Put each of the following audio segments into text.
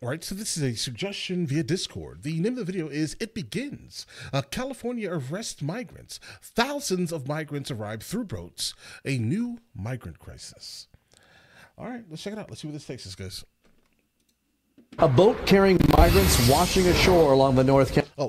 All right, so this is a suggestion via Discord. The name of the video is It Begins. California arrests migrants. Thousands of migrants arrive through boats. A new migrant crisis. All right, let's check it out. Let's see where this takes us, guys. A boat carrying migrants washing ashore along the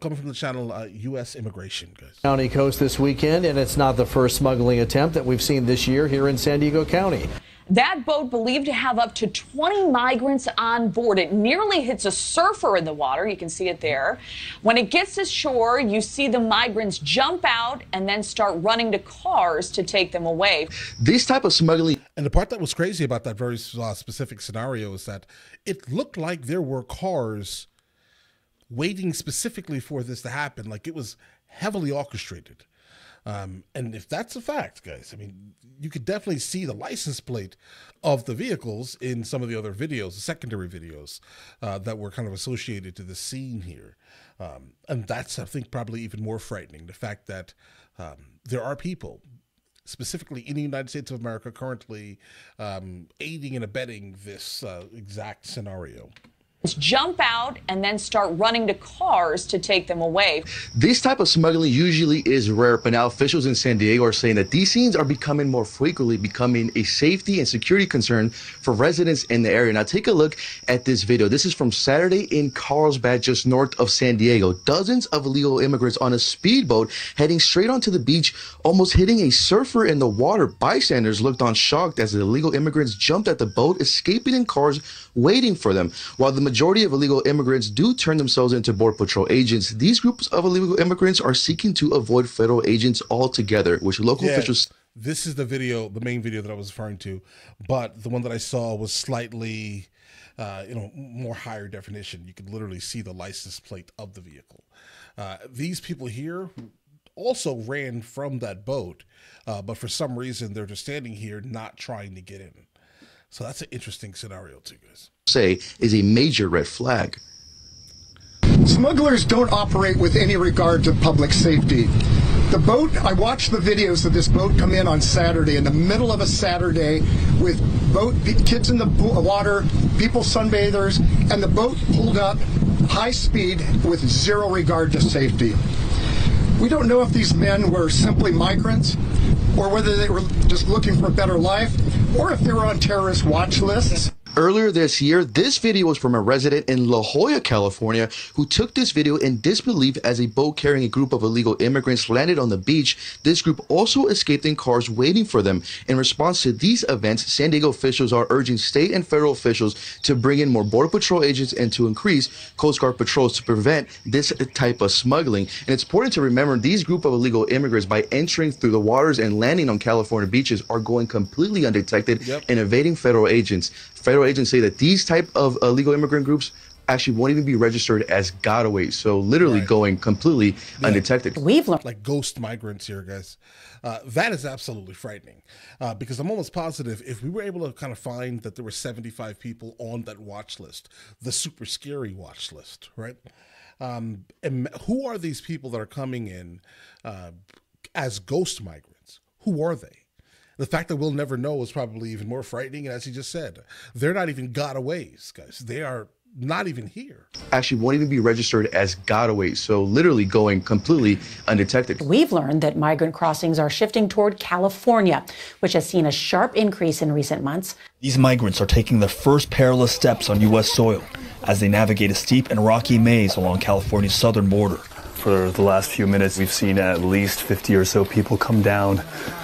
coming from the channel U.S. Immigration, guys. County coast this weekend, and it's not the first smuggling attempt that we've seen this year here in San Diego County. That boat, believed to have up to 20 migrants on board. It nearly hits a surfer in the water. You can see it there. When it gets to shore, you see the migrants jump out and then start running to cars to take them away. This type of smuggling. And the part that was crazy about that very specific scenario is that it looked like there were cars waiting specifically for this to happen. Like it was heavily orchestrated. And if that's a fact, guys, I mean, you could definitely see the license plate of the vehicles in some of the other videos, the secondary videos that were kind of associated to the scene here. And that's, I think, probably even more frightening, the fact that there are people, specifically in the United States of America, currently aiding and abetting this exact scenario. Jump out and then start running to cars to take them away. This type of smuggling usually is rare, but now officials in San Diego are saying that these scenes are becoming more frequently becoming a safety and security concern for residents in the area. Now take a look at this video. This is from Saturday in Carlsbad, just north of San Diego. Dozens of illegal immigrants on a speedboat heading straight onto the beach, almost hitting a surfer in the water. Bystanders looked on shocked as the illegal immigrants jumped at the boat, escaping in cars waiting for them. While the majority of illegal immigrants do turn themselves into Border Patrol agents, these groups of illegal immigrants are seeking to avoid federal agents altogether, which local officials... This is the video, the main video that I was referring to, but the one that I saw was slightly, more higher definition. You could literally see the license plate of the vehicle. These people here also ran from that boat, but for some reason they're just standing here not trying to get in. So that's an interesting scenario too, guys. Say is a major red flag. Smugglers don't operate with any regard to public safety. The boat, I watched the videos of this boat come in on Saturday, in the middle of a Saturday, with kids in the water, people sunbathers, and the boat pulled up high speed with zero regard to safety. We don't know if these men were simply migrants, or whether they were just looking for a better life, or if they were on terrorist watch lists. Earlier this year, this video was from a resident in La Jolla, California, who took this video in disbelief as a boat carrying a group of illegal immigrants landed on the beach. This group also escaped in cars waiting for them. In response to these events, San Diego officials are urging state and federal officials to bring in more Border Patrol agents and to increase Coast Guard patrols to prevent this type of smuggling. And it's important to remember these group of illegal immigrants, by entering through the waters and landing on California beaches, are going completely undetected and evading federal agents. Federal agents say that these type of illegal immigrant groups actually won't even be registered as gotaways, so literally going completely undetected. We've learned like ghost migrants here, guys. That is absolutely frightening, because I'm almost positive if we were able to kind of find that there were 75 people on that watch list, the super scary watch list, right? And who are these people that are coming in as ghost migrants? Who are they? The fact that we'll never know is probably even more frightening. And as he just said, they're not even gotaways, guys. They are not even here. Actually won't even be registered as gotaways, so literally going completely undetected. We've learned that migrant crossings are shifting toward California, which has seen a sharp increase in recent months. These migrants are taking their first perilous steps on U.S. soil as they navigate a steep and rocky maze along California's southern border. For the last few minutes, we've seen at least 50 or so people come down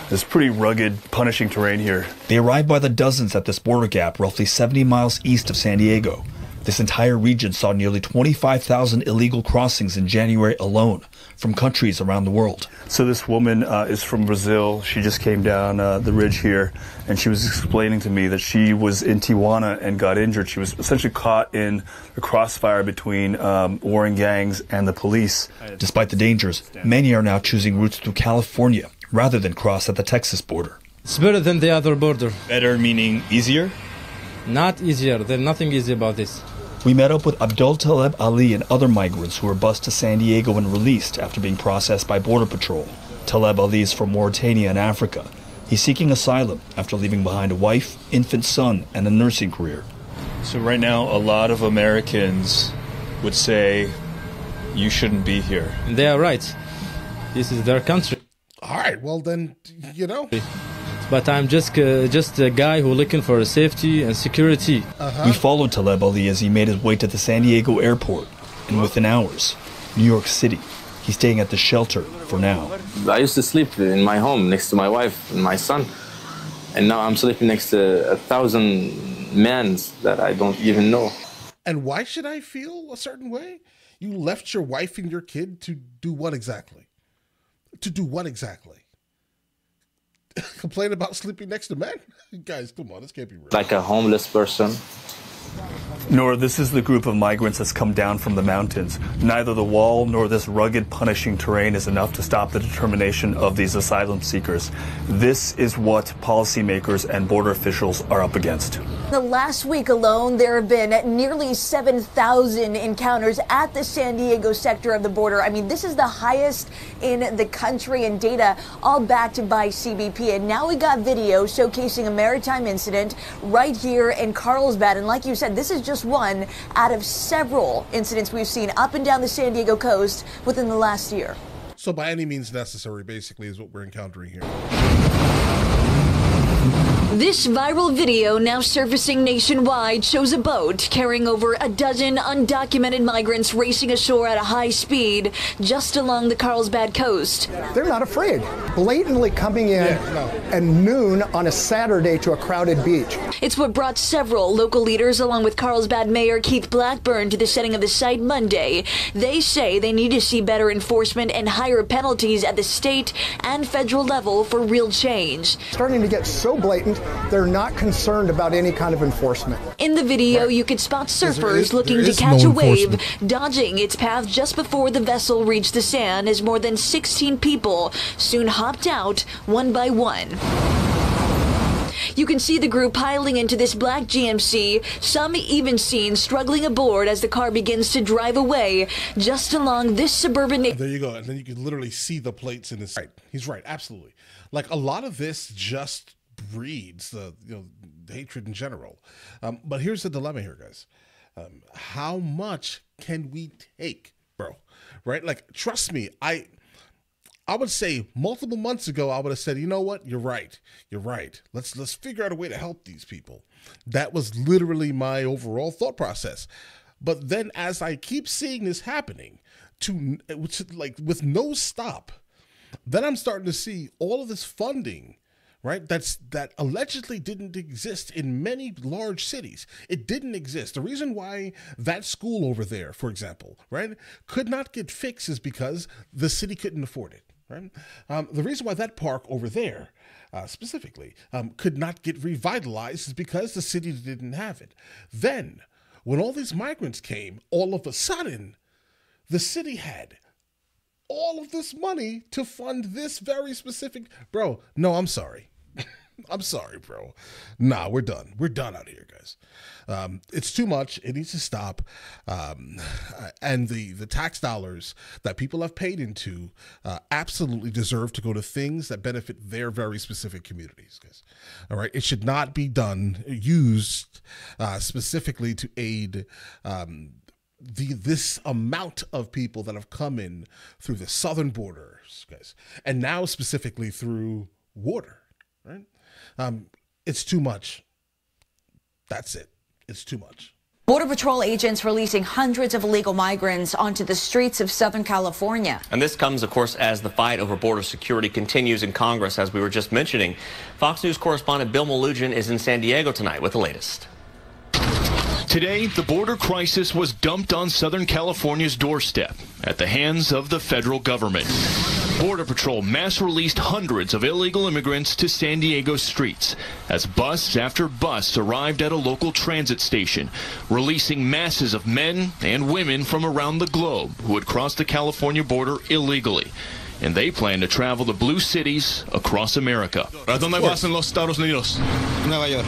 this pretty rugged, punishing terrain here. They arrive by the dozens at this border gap roughly 70 miles east of San Diego. This entire region saw nearly 25,000 illegal crossings in January alone from countries around the world. So this woman is from Brazil. She just came down the ridge here, and she was explaining to me that she was in Tijuana and got injured. She was essentially caught in the crossfire between warring gangs and the police. Despite the dangers, many are now choosing routes through California rather than cross at the Texas border. It's better than the other border. Better meaning easier? Not easier. There's nothing easy about this. We met up with Abdul Taleb Ali and other migrants who were bused to San Diego and released after being processed by Border Patrol. Taleb Ali is from Mauritania in Africa. He's seeking asylum after leaving behind a wife, infant son, and a nursing career. So right now, a lot of Americans would say you shouldn't be here. They are right. This is their country. All right, well then, you know. But I'm just a guy who looking for safety and security. We followed Taleb Ali as he made his way to the San Diego airport, and within hours, New York City. He's staying at the shelter for now. I used to sleep in my home next to my wife and my son, and now I'm sleeping next to 1,000 men that I don't even know. And why should I feel a certain way? You left your wife and your kid to do what exactly? To do what exactly? Complain about sleeping next to men? Guys, come on, this can't be real. Like a homeless person. Nor this is the group of migrants that's come down from the mountains. Neither the wall nor this rugged, punishing terrain is enough to stop the determination of these asylum seekers. This is what policymakers and border officials are up against. The last week alone, there have been nearly 7,000 encounters at the San Diego sector of the border. I mean, this is the highest in the country, and data all backed by CBP. And now we got video showcasing a maritime incident right here in Carlsbad. And like you said, this is just one out of several incidents we've seen up and down the San Diego coast within the last year. So by any means necessary, basically, is what we're encountering here. This viral video, now surfacing nationwide, shows a boat carrying over a dozen undocumented migrants racing ashore at a high speed just along the Carlsbad coast. They're not afraid. Blatantly coming in at noon on a Saturday to a crowded beach. It's what brought several local leaders, along with Carlsbad Mayor Keith Blackburn, to the setting of the site Monday. They say they need to see better enforcement and higher penalties at the state and federal level for real change. Starting to get so blatant, they're not concerned about any kind of enforcement. In the video, you could spot surfers looking to catch a wave, dodging its path just before the vessel reached the sand, as more than 16 people soon hopped out one by one. You can see the group piling into this black GMC, some even seen struggling aboard as the car begins to drive away just along this suburban neighborhood. There you go. And then you can literally see the plates in his. Right. He's right. Absolutely. Like, a lot of this just breeds the hatred in general. But here's the dilemma here, guys. How much can we take, bro? Right? Like, trust me, I would say multiple months ago, I would have said, you know what? You're right. You're right. Let's figure out a way to help these people. That was literally my overall thought process. But then as I keep seeing this happening like with no stop, then I'm starting to see all of this funding, right? That allegedly didn't exist in many large cities. It didn't exist. The reason why that school over there, for example, right, could not get fixed is because the city couldn't afford it, right? The reason why that park over there specifically could not get revitalized is because the city didn't have it. Then, when all these migrants came, all of a sudden, the city had all of this money to fund this very specific. Bro, no, I'm sorry. I'm sorry, bro. Nah, we're done. We're done out here, guys. It's too much. It needs to stop. And the tax dollars that people have paid into absolutely deserve to go to things that benefit their very specific communities, guys. All right. It should not be used specifically to aid this amount of people that have come in through the southern borders, guys, and now specifically through water, right? It's too much. That's it. It's too much. Border Patrol agents releasing hundreds of illegal migrants onto the streets of Southern California. And this comes, of course, as the fight over border security continues in Congress, as we were just mentioning. Fox News correspondent Bill Malugin is in San Diego tonight with the latest. Today, the border crisis was dumped on Southern California's doorstep at the hands of the federal government. Border Patrol mass released hundreds of illegal immigrants to San Diego streets as bus after bus arrived at a local transit station, releasing masses of men and women from around the globe who had crossed the California border illegally. And they plan to travel to blue cities across America. ¿Dónde vas en los Estados Unidos? Nueva York.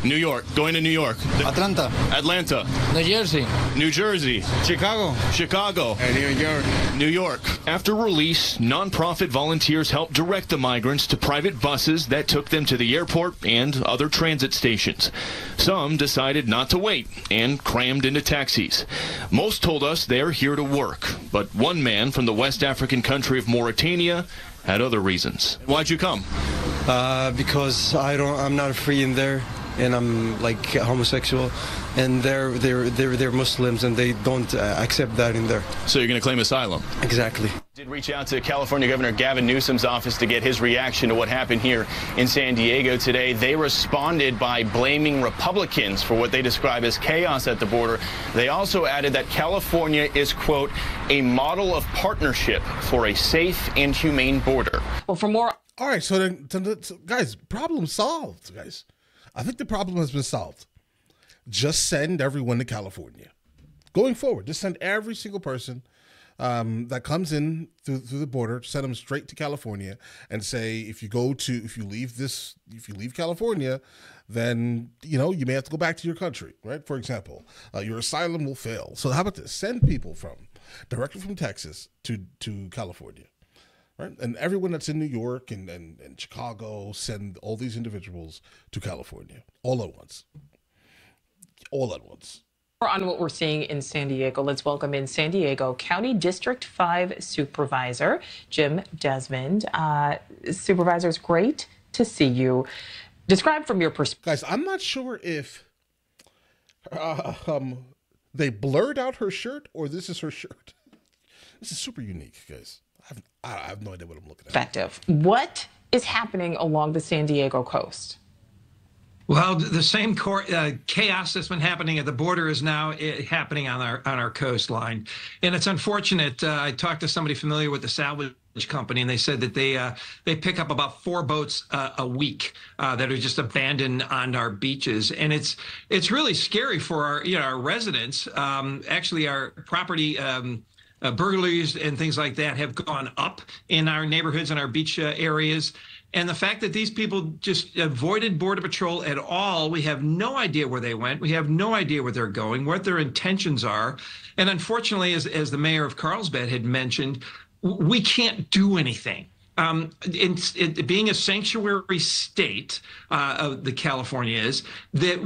New York. Going to New York. Atlanta. Atlanta. New Jersey. New Jersey. Chicago. Chicago. And New York. New York. After release, nonprofit volunteers helped direct the migrants to private buses that took them to the airport and other transit stations. Some decided not to wait and crammed into taxis. Most told us they're here to work, but one man from the West African country of Mauritania had other reasons. Why'd you come? Because I'm not free in there, and I'm like homosexual, and they're Muslims, and they don't accept that in there. So you're going to claim asylum? Exactly. Did reach out to California Governor Gavin Newsom's office to get his reaction to what happened here in San Diego today. They responded by blaming Republicans for what they describe as chaos at the border. They also added that California is, quote, a model of partnership for a safe and humane border. Well, for more. All right, so then, guys, problem solved, guys. I think the problem has been solved. Just send everyone to California. Going forward, just send every single person that comes in through the border, send them straight to California, and say if you leave California, then you may have to go back to your country, right? For example, your asylum will fail. So how about this? Send people directly from Texas to California, right? And everyone that's in New York and Chicago, send all these individuals to California all at once. All at once. On what we're seeing in San Diego, let's welcome in San Diego County District 5 Supervisor Jim Desmond. Supervisor, it's great to see you. Describe from your perspective. Guys, I'm not sure if they blurred out her shirt or this is her shirt. This is super unique, guys. I have no idea what I'm looking at. Perspective. What is happening along the San Diego coast? Well, the same chaos that's been happening at the border is now happening on our coastline, and it's unfortunate. I talked to somebody familiar with the salvage company, and they said that they pick up about 4 boats a week that are just abandoned on our beaches, and it's really scary for our residents. Actually, our property. Burglaries and things like that have gone up in our neighborhoods and our beach areas. And the fact that these people just avoided Border Patrol at all, we have no idea where they went. We have no idea where they're going, what their intentions are. And unfortunately, as the mayor of Carlsbad had mentioned, we can't do anything. Being a sanctuary state of the California is, that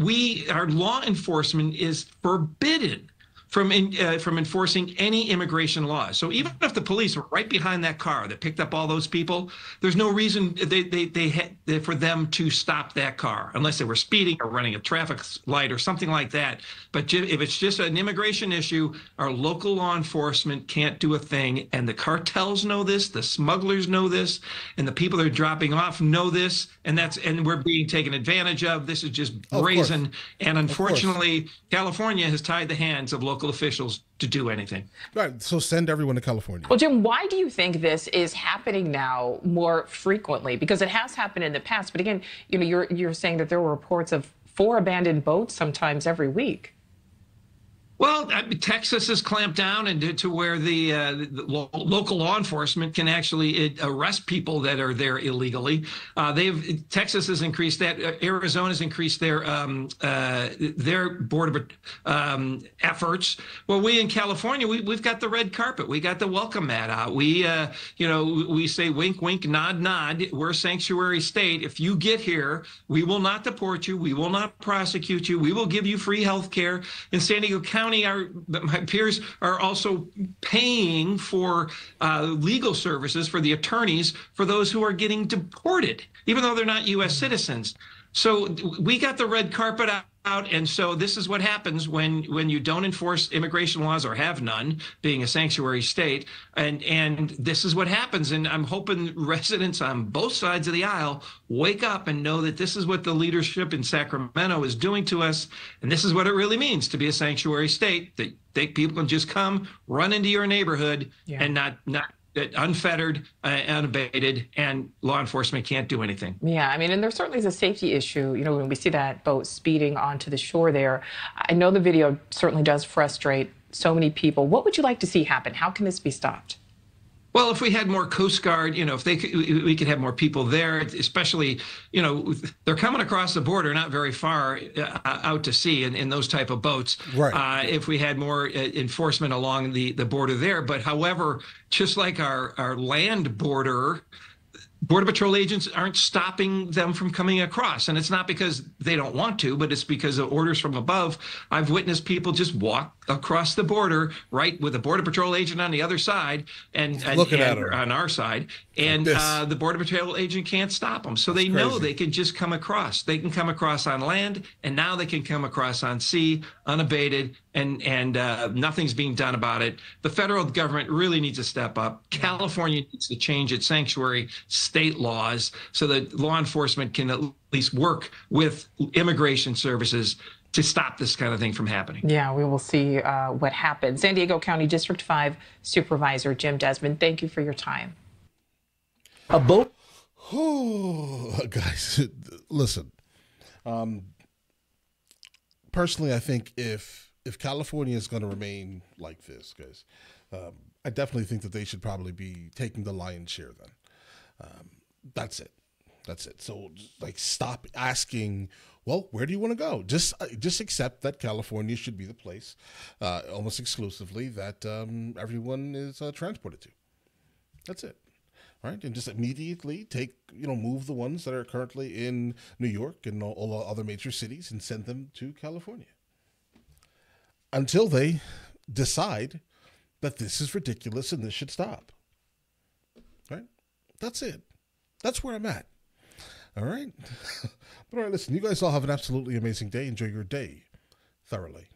our law enforcement is forbidden from enforcing any immigration laws. So even if the police were right behind that car that picked up all those people, there's no reason for them to stop that car unless they were speeding or running a traffic light or something like that. But if it's just an immigration issue, our local law enforcement can't do a thing. And the cartels know this, the smugglers know this, and the people that are dropping off know this, and we're being taken advantage of. This is just brazen. And unfortunately, California has tied the hands of local officials to do anything. Right. So send everyone to California. Well, Jim, why do you think this is happening now more frequently? Because it has happened in the past. But again, you're saying that there were reports of 4 abandoned boats sometimes every week. Well, Texas has clamped down and to where the local law enforcement can actually arrest people that are there illegally. Texas has increased that. Arizona has increased their border efforts. Well, we in California, we've got the red carpet. We got the welcome mat out. We say wink, wink, nod, nod. We're a sanctuary state. If you get here, we will not deport you. We will not prosecute you. We will give you free health care. In San Diego County, my peers are also paying for legal services for the attorneys for those who are getting deported, even though they're not U.S. citizens. So we got the red carpet out, and so this is what happens when you don't enforce immigration laws or have none, being a sanctuary state, and this is what happens. And I'm hoping residents on both sides of the aisle wake up and know that this is what the leadership in Sacramento is doing to us, and this is what it really means to be a sanctuary state, that people can just come, run into your neighborhood, and not unfettered, unabated, and law enforcement can't do anything. Yeah, I mean, and there certainly is a safety issue. When we see that boat speeding onto the shore there, I know the video certainly does frustrate so many people. What would you like to see happen? How can this be stopped? Well, if we had more Coast Guard, if we could have more people there, especially, they're coming across the border, not very far out to sea in those type of boats. Right. If we had more enforcement along the border there. But however, just like our land border, Border Patrol agents aren't stopping them from coming across. And it's not because they don't want to, but it's because of orders from above. I've witnessed people just walk across the border, right, with a Border Patrol agent on the other side and on our side. And the Border Patrol agent can't stop them. So they know they can just come across. They can come across on land, and now they can come across on sea unabated, and nothing's being done about it. The federal government really needs to step up. California needs to change its sanctuary state laws so that law enforcement can at least work with immigration services to stop this kind of thing from happening. Yeah, we will see what happens. San Diego County District 5 Supervisor Jim Desmond, thank you for your time. A boat? Guys, listen. Personally, I think if California is going to remain like this, guys, I definitely think that they should probably be taking the lion's share then. That's it. That's it. So, like, stop asking, well, where do you want to go? Just accept that California should be the place, almost exclusively, that everyone is transported to. That's it. Right? And just immediately move the ones that are currently in New York and all the other major cities and send them to California. Until they decide that this is ridiculous and this should stop. Right? That's it. That's where I'm at. All right? But all right, listen, you guys all have an absolutely amazing day. Enjoy your day thoroughly.